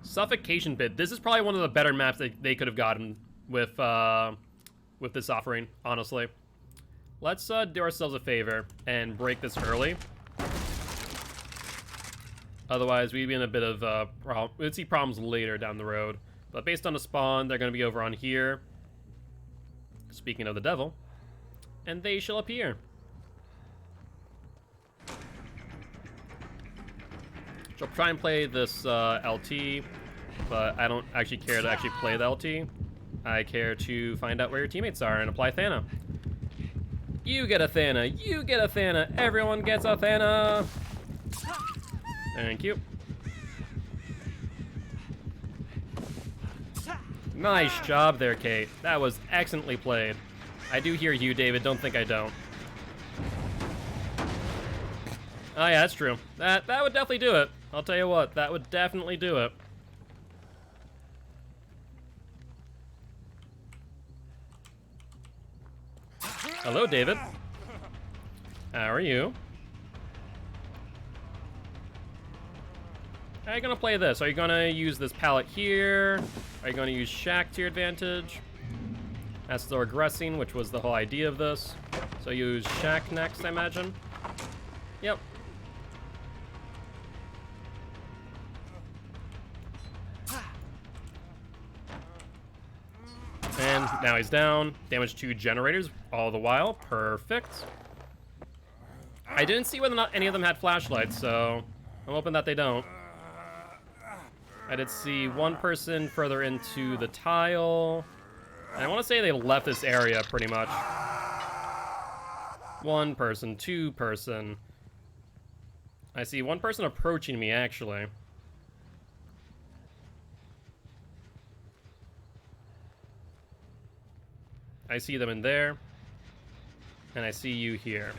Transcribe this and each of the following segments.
Suffocation Pit. This is probably one of the better maps that they could have gotten with this offering, honestly. Let's do ourselves a favor and break this early. Otherwise, we'd be in a bit of problem. We'd see problems later down the road. But based on the spawn, they're going to be over on here. Speaking of the devil. And they shall appear. She'll try and play this LT, but I don't actually care to actually play the LT. I care to find out where your teammates are and apply Thana. You get a Thana, you get a Thana, everyone gets a Thana. Thank you. Nice job there, Kate. That was excellently played. I do hear you, David, don't think I don't. Oh yeah, that's true. That would definitely do it. I'll tell you what, that would definitely do it. Hello, David. How are you? How are you gonna play this? Are you gonna use this pallet here? Are you gonna use Shack to your advantage? That's still regressing, which was the whole idea of this. So use Shack next, I imagine. Yep. And now he's down. Damage to generators all the while. Perfect. I didn't see whether or not any of them had flashlights, so I'm hoping that they don't. I did see one person further into the tile. And I want to say they left this area pretty much. One person, two person. I see one person approaching me, actually. I see them in there. And I see you here.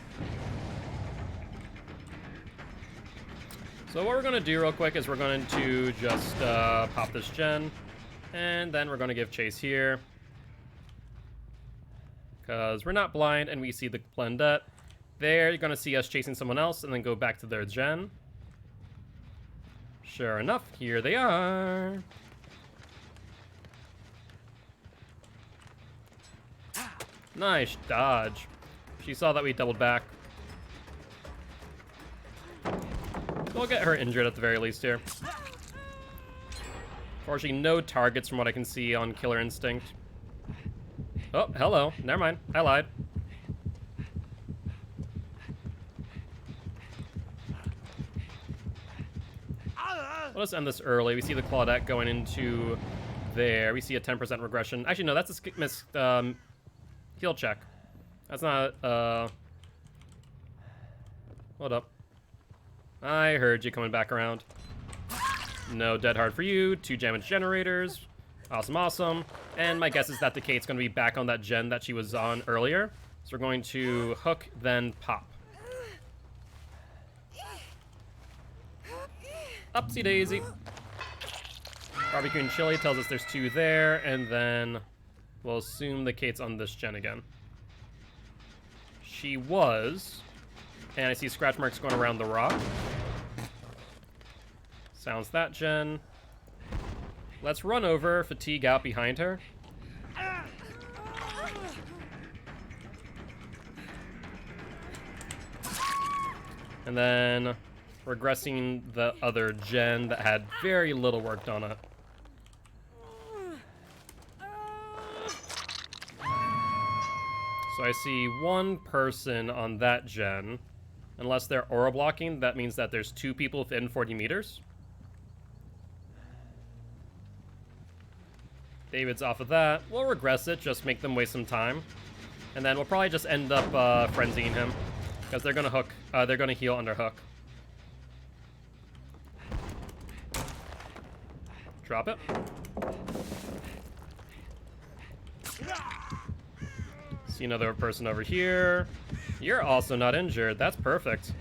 So what we're going to do real quick is we're going to just pop this gen. And then we're going to give chase here. Because we're not blind and we see the Blendette. There, you're going to see us chasing someone else and then go back to their gen. Sure enough, here they are. Nice dodge. She saw that we doubled back. We'll get her injured at the very least here. Unfortunately, no targets from what I can see on Killer Instinct. Oh, hello. Never mind. I lied. Let's end this early. We see the Claudette going into there. We see a 10% regression. Actually, no, that's a missed heal check. That's not, hold up. I heard you coming back around. No dead hard for you. 2 damage generators. Awesome, awesome. And my guess is that the Kate's going to be back on that gen that she was on earlier. So we're going to hook, then pop. Upsy daisy. Barbecue and chili tells us there's 2 there, and then we'll assume the Kate's on this gen again. She was. And I see scratch marks going around the rock. Sounds that gen. Let's run over, fatigue out behind her. And then regressing the other gen that had very little work done it. So I see one person on that gen. Unless they're aura blocking, that means that there's 2 people within 40 meters. David's off of that. We'll regress it, just make them waste some time. And then we'll probably just end up frenzying him. Because they're gonna hook, they're gonna heal under hook. Drop it. See another person over here. You're also not injured. That's perfect.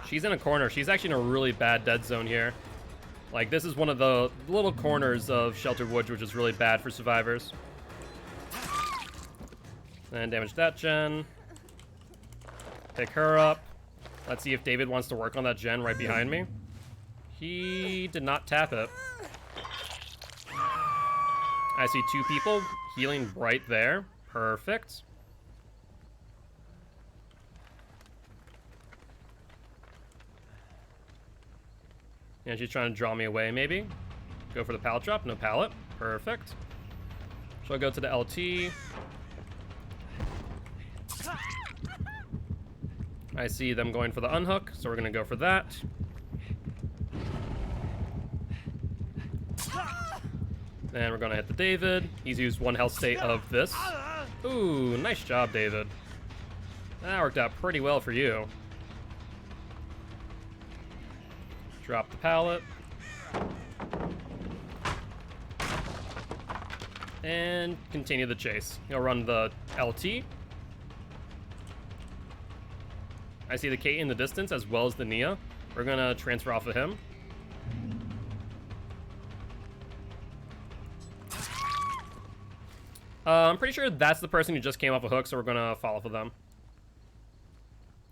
She's in a corner. She's actually in a really bad dead zone here. Like, this is one of the little corners of Sheltered Woods, which is really bad for survivors. And damage that gen. Pick her up. Let's see if David wants to work on that gen right behind me. He did not tap it. I see 2 people healing right there. Perfect. And she's trying to draw me away, maybe. Go for the pallet drop. No pallet. Perfect. She'll go to the LT. I see them going for the unhook, so we're going to go for that. And we're going to hit the David. He's used 1 health state of this. Ooh, nice job, David. That worked out pretty well for you. Drop the pallet. And continue the chase. He'll run the LT. I see the Kate in the distance as well as the Nia. We're gonna transfer off of him. I'm pretty sure that's the person who just came off a hook, so we're gonna follow for them.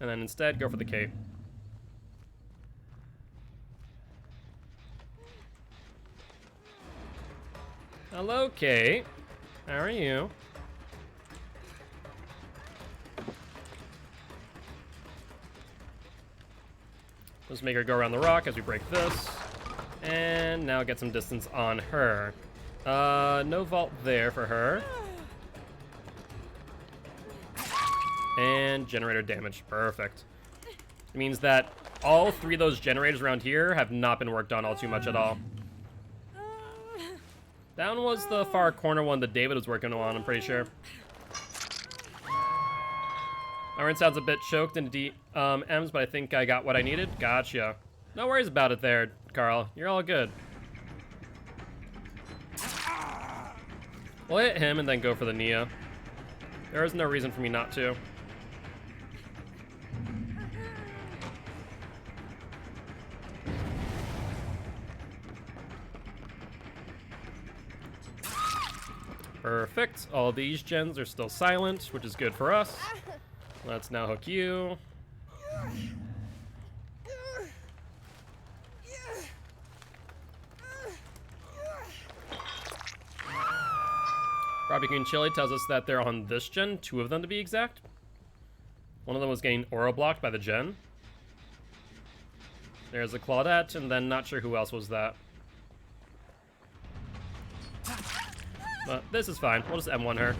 And then instead, go for the Kate. Hello, Kate. How are you? Let's make her go around the rock as we break this. And now get some distance on her. No vault there for her. And generator damage. Perfect. It means that all 3 of those generators around here have not been worked on all too much at all. That one was the far corner one that David was working on, I'm pretty sure. Iron sounds a bit choked in M's, but I think I got what I needed. Gotcha. No worries about it there, Carl. You're all good. We'll hit him and then go for the Nia. There is no reason for me not to. Perfect. All these gens are still silent, which is good for us. Let's now hook you. Barbecue and Chili tells us that they're on this gen, 2 of them to be exact. One of them was getting aura blocked by the gen. There's a Claudette, and then not sure who else was that. But this is fine. We'll just M1 her.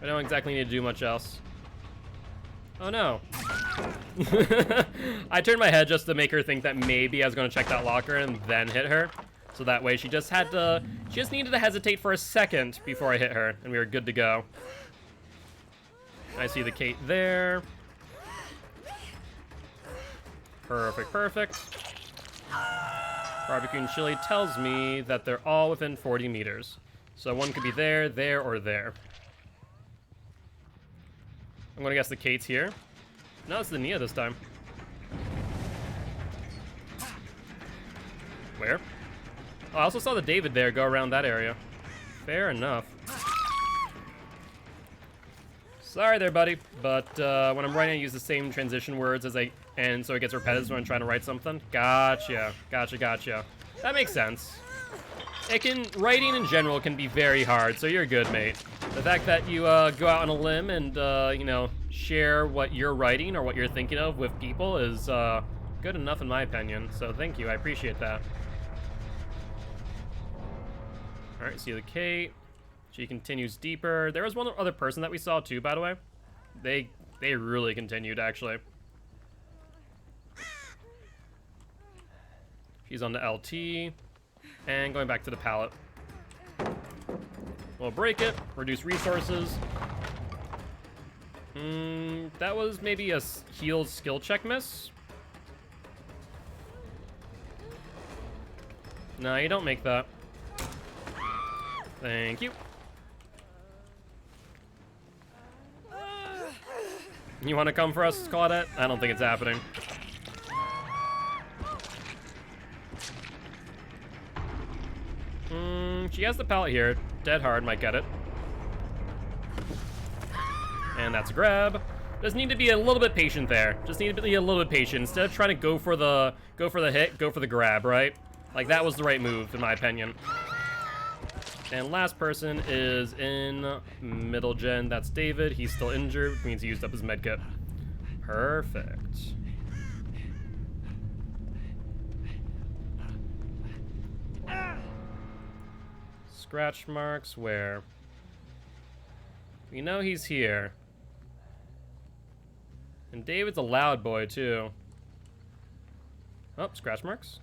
I don't exactly need to do much else. Oh no. I turned my head just to make her think that maybe I was going to check that locker and then hit her. So that way she just needed to hesitate for a second before I hit her, and we were good to go. I see the Kate there. Perfect, perfect. Barbecue and Chili tells me that they're all within 40 meters. So one could be there, there, or there. I'm gonna guess the Kate's here. No, it's the Nia this time. Where? Oh, I also saw the David there go around that area. Fair enough. Sorry there, buddy, but when I'm writing, I use the same transition words and so it gets repetitive when I'm trying to write something. Gotcha, gotcha, gotcha. That makes sense. Writing in general can be very hard, so you're good, mate. The fact that you go out on a limb and, you know, share what you're writing or what you're thinking of with people is good enough in my opinion, so thank you, I appreciate that. Alright, see the Kate. She continues deeper. There was one other person that we saw too, by the way. They really continued, actually. She's on the LT. And going back to the pallet. We'll break it, reduce resources. That was maybe a healed skill check miss. No, you don't make that. Thank you. You want to come for us, Claudette? I don't think it's happening. She has the pallet here. Dead hard, might get it. And that's a grab. Just need to be a little bit patient there. Just need to be a little bit patient. Instead of trying to go for the hit, go for the grab, right? Like, that was the right move, in my opinion. And last person is in middle gen. That's David. He's still injured, which means he used up his medkit. Perfect. Scratch marks where? We know he's here. And David's a loud boy, too. Oh, scratch marks.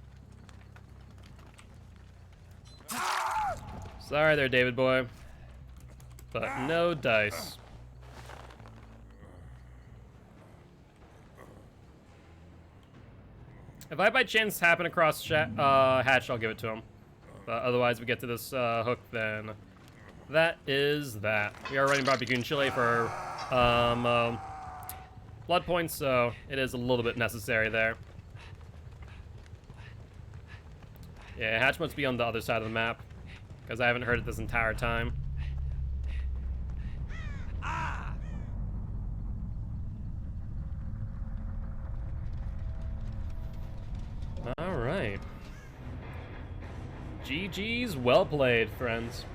Sorry there, David boy. But no dice. If I by chance happen across Hatch, I'll give it to him. But otherwise, we get to this hook, then that is that. We are running barbecue and chili for blood points, so it is a little bit necessary there. Yeah, Hatch must be on the other side of the map, because I haven't heard it this entire time. All right. GG's, well played, friends.